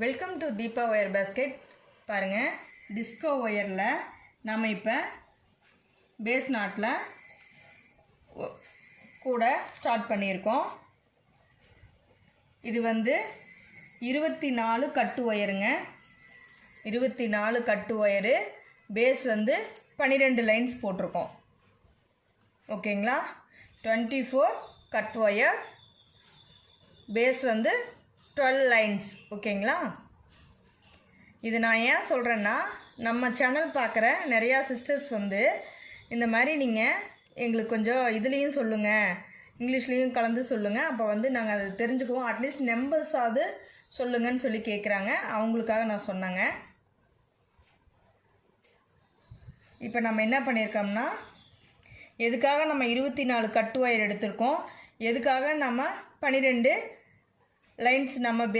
Welcome to Deepa wire basket. பாருங்கள், disco ஒயரில் நம்ம இப்போ பேஸ் நாட்டில் கூட ஸ்டார்ட் பண்ணியிருக்கோம். இது வந்து 24 கட்டு ஒயருங்க. 24 கட்டு ஒயரு. பேஸ் வந்து 12 லைன்ஸ் போட்டிருக்கோம். ஓகேங்களா? 24 கட் ஒயர், பேஸ் வந்து 12 லைன்ஸ். ஓகேங்களா? இது நான் ஏன் சொல்கிறேன்னா, நம்ம சேனல் பார்க்குற நிறையா சிஸ்டர்ஸ் வந்து இந்த மாதிரி நீங்கள் எங்களுக்கு கொஞ்சம் இதுலேயும் சொல்லுங்கள், இங்கிலீஷ்லேயும் கலந்து சொல்லுங்கள், அப்போ வந்து நாங்கள் அதை தெரிஞ்சுக்குவோம், அட்லீஸ்ட் நம்பர்ஸாவது சொல்லுங்கன்னு சொல்லி கேட்குறாங்க. அவங்களுக்காக நான் சொன்னேங்க. இப்போ நம்ம என்ன பண்ணியிருக்கோம்னா, எதுக்காக நம்ம 24 கட்டு ஒயர் எடுத்திருக்கோம், எதுக்காக நம்ம 12 லைன்ஸ் நம்ம